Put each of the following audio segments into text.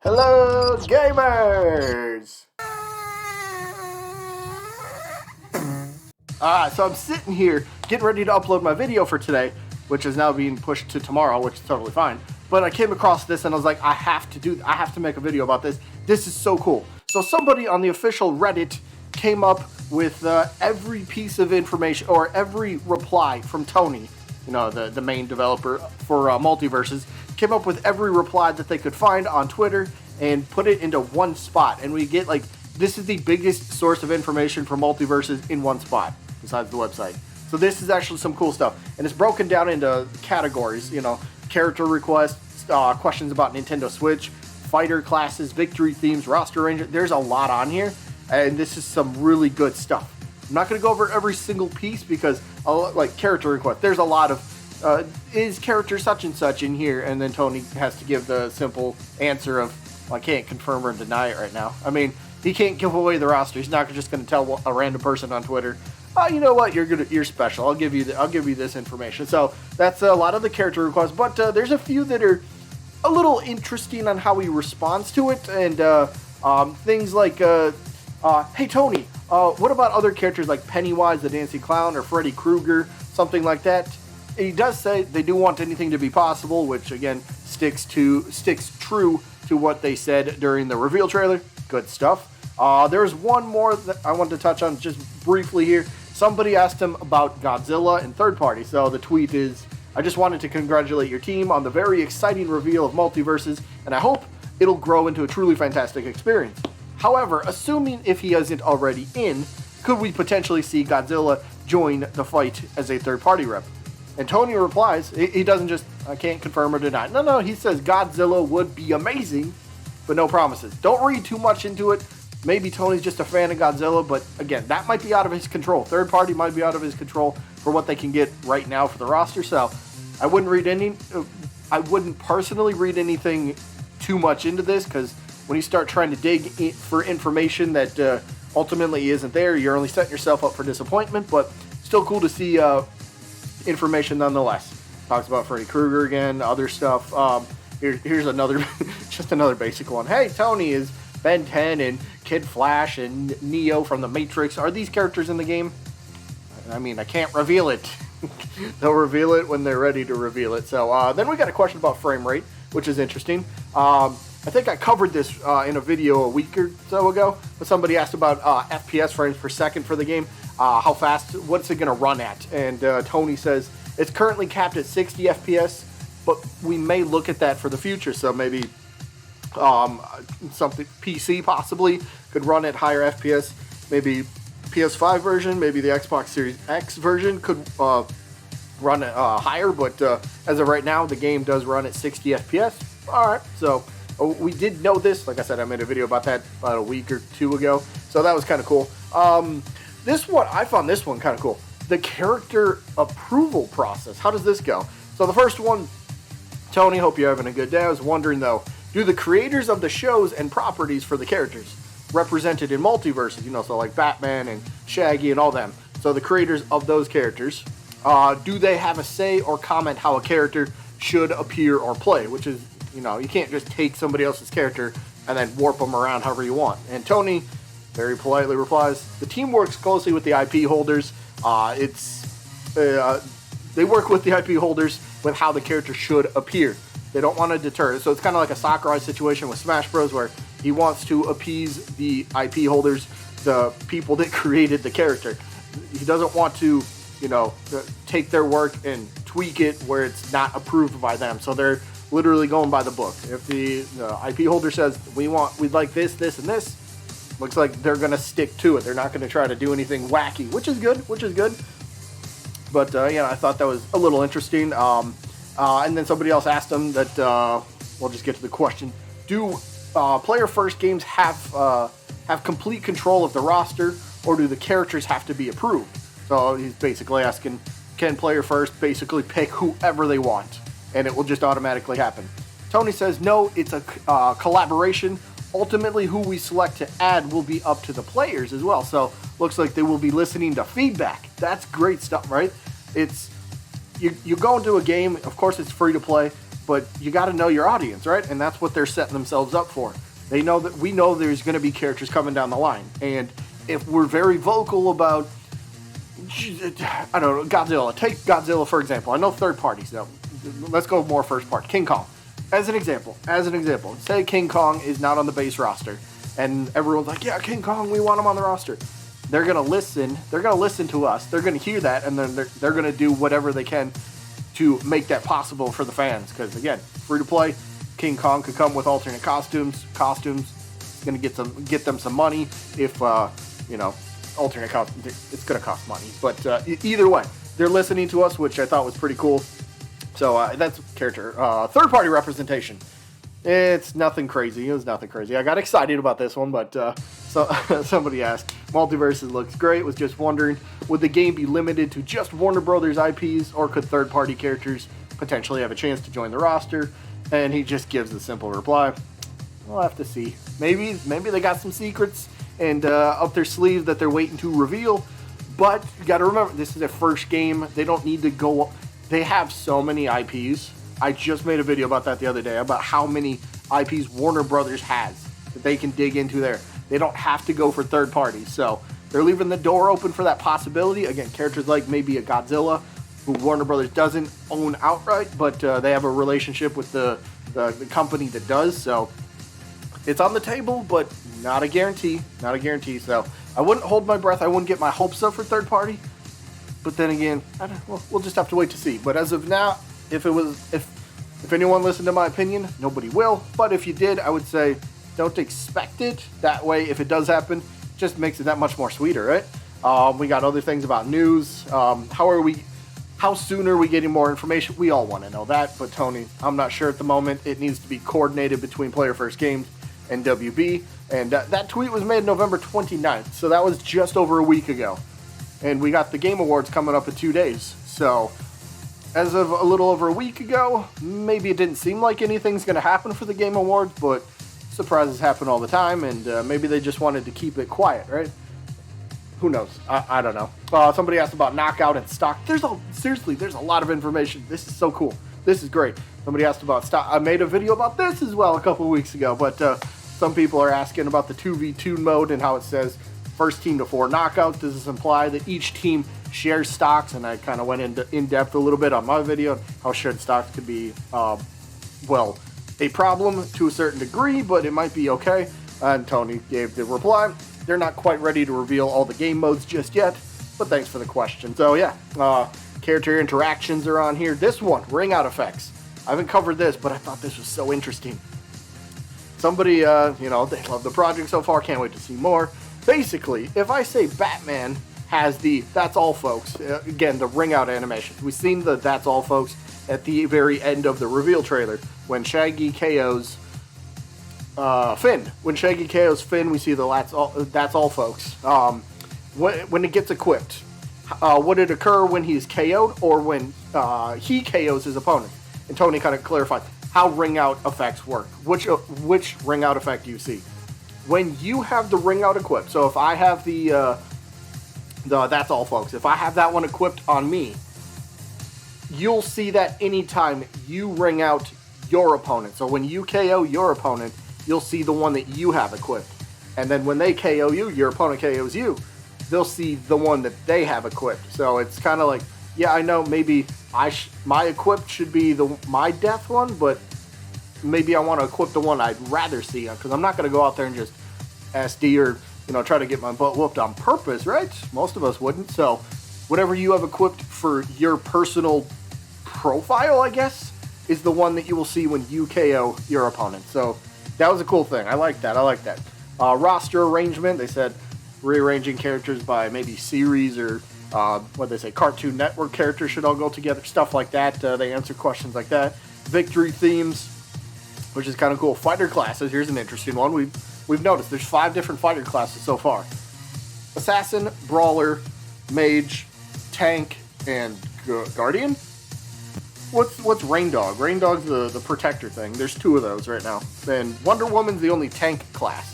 Hello, gamers! Alright, so I'm sitting here getting ready to upload my video for today, which is now being pushed to tomorrow, which is totally fine. But I came across this and I was like, I have to make a video about this. This is so cool. So somebody on the official Reddit came up with every piece of information, or every reply from Tony, you know, the main developer for Multiversus, came up with every reply that they could find on Twitter and put it into one spot. And we get like, this is the biggest source of information for Multiversus in one spot, besides the website. So this is actually some cool stuff. And it's broken down into categories, you know, character requests, questions about Nintendo Switch, fighter classes, victory themes, roster arrangement. There's a lot on here, and this is some really good stuff. I'm not going to go over every single piece because, like, character requests, there's a lot of, is character such and such in here? And then Tony has to give the simple answer of, well, I can't confirm or deny it right now. I mean, he can't give away the roster. He's not just going to tell a random person on Twitter, oh, you know what, you're special. I'll give you this information. So that's a lot of the character requests, but there's a few that are a little interesting on how he responds to it, and things like, hey Tony, what about other characters like Pennywise the Dancing Clown or Freddy Krueger, something like that? He does say they do want anything to be possible, which again sticks true to what they said during the reveal trailer. Good stuff. There's one more that I wanted to touch on just briefly here. Somebody asked him about Godzilla and third party. So the tweet is, I just wanted to congratulate your team on the very exciting reveal of Multiversus, and I hope it'll grow into a truly fantastic experience. However, assuming if he isn't already in, could we potentially see Godzilla join the fight as a third party rep? And Tony replies, he doesn't just, I can't confirm or deny. No, he says Godzilla would be amazing, but no promises. Don't read too much into it. Maybe Tony's just a fan of Godzilla, but again, that might be out of his control. Third party might be out of his control for what they can get right now for the roster. So I wouldn't personally read anything too much into this, because when you start trying to dig for information that ultimately isn't there, you're only setting yourself up for disappointment. But still cool to see information nonetheless. Talks about Freddy Krueger again, other stuff. Here's another, just another basic one. Hey, Tony, is Ben 10 and Kid Flash and Neo from the Matrix, are these characters in the game? I mean, I can't reveal it. They'll reveal it when they're ready to reveal it. So then we got a question about frame rate, which is interesting. I think I covered this in a video a week or so ago, but somebody asked about FPS, frames per second for the game. How fast, what's it going to run at? And Tony says it's currently capped at 60 FPS, but we may look at that for the future. So maybe something PC possibly could run at higher FPS. Maybe PS5 version, maybe the Xbox Series X version could run at higher, but as of right now, the game does run at 60 FPS. All right, so we did know this. Like I said, I made a video about that about a week or two ago, so that was kind of cool. This one, I found this one kind of cool. The character approval process. How does this go? So the first one, Tony, hope you're having a good day. I was wondering though, do the creators of the shows and properties for the characters represented in Multiversus, you know, so like Batman and Shaggy and all them, so the creators of those characters, do they have a say or comment how a character should appear or play? Which is, you know, you can't just take somebody else's character and then warp them around however you want. And Tony very politely replies, the team works closely with the IP holders. They work with the IP holders with how the character should appear. They don't want to deter. So it's kind of like a Slackerz situation with Smash Bros, where he wants to appease the IP holders, the people that created the character. He doesn't want to, you know, take their work and tweak it where it's not approved by them. So they're literally going by the book. If the IP holder says we'd like this, this, and this, looks like they're gonna stick to it. They're not gonna try to do anything wacky, which is good. But yeah, I thought that was a little interesting. And then somebody else asked him that, we'll just get to the question, do player first games have complete control of the roster, or do the characters have to be approved? So he's basically asking, can player first basically pick whoever they want and it will just automatically happen? Tony says no, it's a collaboration. Ultimately, who we select to add will be up to the players as well. So looks like they will be listening to feedback. That's great stuff, right? It's you go into a game, of course it's free to play, but you got to know your audience, right? And that's what they're setting themselves up for. They know that we know there's going to be characters coming down the line, and if we're very vocal about, I don't know, Godzilla. Take Godzilla for example. I know third parties though. Let's go more first part. King Kong, as an example. Say King Kong is not on the base roster, and everyone's like, yeah, King Kong, we want him on the roster. They're gonna listen. They're gonna listen to us. They're gonna hear that, and then they're gonna do whatever they can to make that possible for the fans. Because again, free to play, King Kong could come with alternate costumes. It's gonna get them some money. If alternate costumes, it's gonna cost money. But either way, they're listening to us, which I thought was pretty cool. So that's character third party representation. It's nothing crazy. It was nothing crazy. I got excited about this one, but so somebody asked, Multiversus looks great. Was just wondering, would the game be limited to just Warner Brothers IPs, or could third-party characters potentially have a chance to join the roster? And he just gives a simple reply, we'll have to see. Maybe they got some secrets and up their sleeve that they're waiting to reveal. But you got to remember, this is their first game. They don't need to go. They have so many IPs. I just made a video about that the other day, about how many IPs Warner Brothers has that they can dig into there. They don't have to go for third parties, so they're leaving the door open for that possibility. Again, characters like maybe a Godzilla, who Warner Brothers doesn't own outright, but they have a relationship with the company that does, so it's on the table, but not a guarantee. So I wouldn't hold my breath. I wouldn't get my hopes up for third party, but then again, we'll just have to wait to see. But as of now, if anyone listened to my opinion, nobody will. But if you did, I would say don't expect it. That way, if it does happen, it just makes it that much more sweeter, right? We got other things about news. How soon are we getting more information? We all want to know that. But Tony, I'm not sure at the moment. It needs to be coordinated between Player First Games and WB. And that tweet was made November 29th. So that was just over a week ago. And we got the Game Awards coming up in 2 days. So as of a little over a week ago, maybe it didn't seem like anything's going to happen for the Game Awards, but surprises happen all the time, and maybe they just wanted to keep it quiet, right? Who knows? I don't know. Somebody asked about Knockout and stock. There's a lot of information. This is so cool. This is great. Somebody asked about stock. I made a video about this as well a couple weeks ago, but some people are asking about the 2v2 mode and how it says first team to 4 knockout. Does this imply that each team shares stocks? And I kind of went in depth a little bit on my video on how shared stocks could be, a problem to a certain degree, but it might be okay. And Tony gave the reply, they're not quite ready to reveal all the game modes just yet, but thanks for the question. So yeah, character interactions are on here. This one, ring out effects. I haven't covered this, but I thought this was so interesting. Somebody, they love the project so far, can't wait to see more. Basically, if I say Batman has the That's All Folks, again, the ring out animation. We've seen the That's All Folks at the very end of the reveal trailer when Shaggy KOs Finn. When Shaggy KOs Finn, we see the That's All Folks. When it gets equipped, would it occur when he's KO'd or when he KOs his opponent? And Tony kind of clarified how ring out effects work. Which ring out effect do you see? When you have the ring out equipped, so if I have the That's All Folks, if I have that one equipped on me, you'll see that anytime you ring out your opponent. So when you KO your opponent, you'll see the one that you have equipped. And then when they KO you, your opponent KOs you, they'll see the one that they have equipped. So it's kind of like, yeah, I know maybe my equipped should be my death one, but maybe I want to equip the one I'd rather see, because I'm not going to go out there and just SD or try to get my butt whooped on purpose, right? Most of us wouldn't. So whatever you have equipped for your personal profile, I guess, is the one that you will see when you KO your opponent. So that was a cool thing. I like that. Roster arrangement, they said rearranging characters by maybe series or Cartoon Network characters should all go together, stuff like that. They answered questions like that. Victory themes, which is kind of cool. Fighter classes, here's an interesting one. We've noticed there's 5 different fighter classes so far. Assassin, Brawler, Mage, Tank, and Guardian? What's Rain Dog? Rain Dog's the protector thing. There's 2 of those right now. And Wonder Woman's the only tank class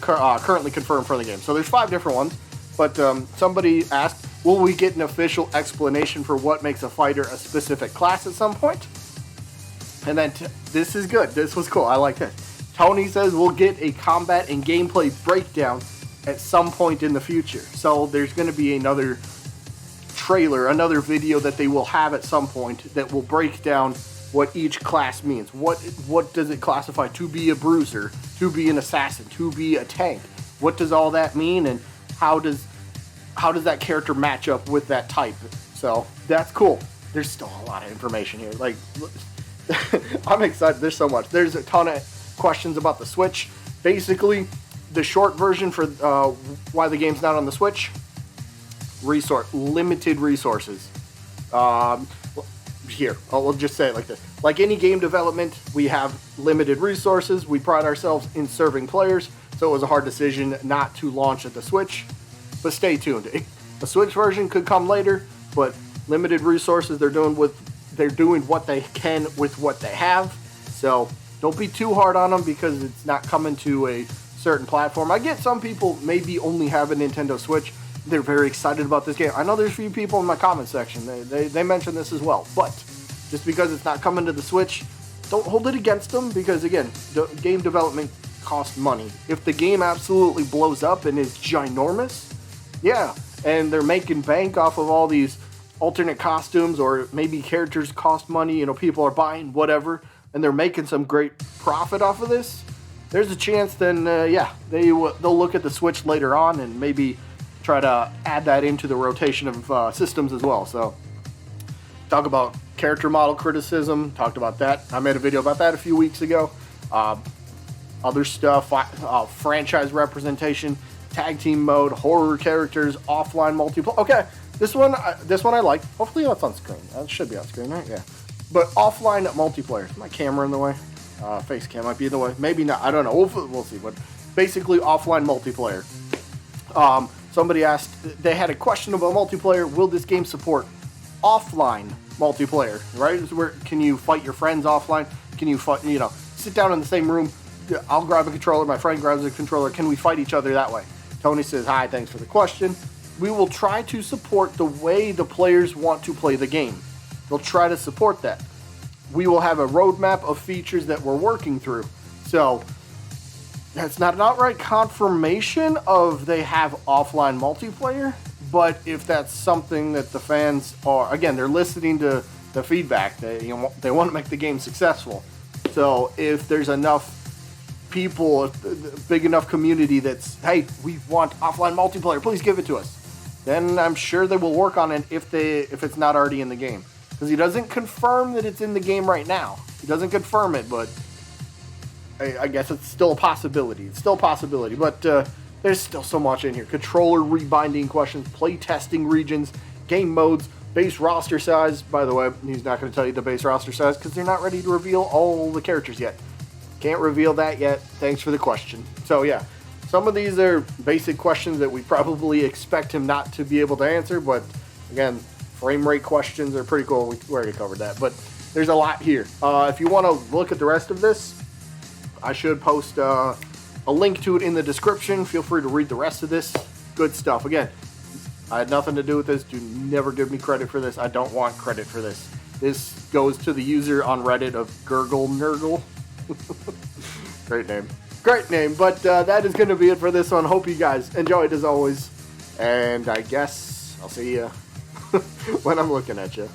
currently confirmed for the game. So there's 5 different ones. But somebody asked, will we get an official explanation for what makes a fighter a specific class at some point? And then this is good. This was cool. I like this. Tony says we'll get a combat and gameplay breakdown at some point in the future. So there's going to be another trailer, another video that they will have at some point that will break down what each class means. What does it classify to be a bruiser, to be an assassin, to be a tank? What does all that mean, and how does that character match up with that type? So that's cool. There's still a lot of information here. Like, I'm excited. There's so much. There's a ton of questions about the Switch. Basically, the short version for why the game's not on the Switch: limited resources. Here, I'll just say it like this. Like any game development, we have limited resources. We pride ourselves in serving players, so it was a hard decision not to launch at the Switch. But stay tuned. The Switch version could come later, but limited resources. They're doing what they can with what they have. So don't be too hard on them because it's not coming to a certain platform. I get some people maybe only have a Nintendo Switch. They're very excited about this game. I know there's a few people in my comment section. They mention this as well. But just because it's not coming to the Switch, don't hold it against them because, again, game development costs money. If the game absolutely blows up and is ginormous, yeah, and they're making bank off of all these alternate costumes, or maybe characters cost money, people are buying whatever, and they're making some great profit off of this, there's a chance then, they'll look at the Switch later on and maybe try to add that into the rotation of systems as well. So, talk about character model criticism, talked about that. I made a video about that a few weeks ago. Other stuff, franchise representation, tag team mode, horror characters, offline multiplayer. Okay, this one I like. Hopefully that's on screen. That should be on screen, right? Yeah. But offline multiplayer. Is my camera in the way? Face cam might be in the way. Maybe not. I don't know. We'll see. But basically, offline multiplayer. Somebody asked, they had a question about multiplayer. Will this game support offline multiplayer? Right? Where can you fight your friends offline? Can you fight? Sit down in the same room. I'll grab a controller. My friend grabs a controller. Can we fight each other that way? Tony says, hi, thanks for the question. We will try to support the way the players want to play the game. We'll try to support that. We will have a roadmap of features that we're working through. So, that's not an outright confirmation of they have offline multiplayer, but if that's something that the fans are, again, they're listening to the feedback. They want to make the game successful. So, if there's enough people, a big enough community that's, hey, we want offline multiplayer, please give it to us, then I'm sure they will work on it if it's not already in the game. Because he doesn't confirm that it's in the game right now. He doesn't confirm it, but I guess it's still a possibility. It's still a possibility, but there's still so much in here. Controller rebinding questions, play testing regions, game modes, base roster size. By the way, he's not going to tell you the base roster size because they're not ready to reveal all the characters yet. Can't reveal that yet. Thanks for the question. So yeah, some of these are basic questions that we probably expect him not to be able to answer, but again, frame rate questions are pretty cool. We already covered that, but there's a lot here. If you want to look at the rest of this, I should post a link to it in the description. Feel free to read the rest of this. Good stuff. Again, I had nothing to do with this. Do never give me credit for this. I don't want credit for this. This goes to the user on Reddit of Gurgle Nurgle. Great name. But that is going to be it for this one. Hope you guys enjoyed as always. And I guess I'll see you when I'm looking at you.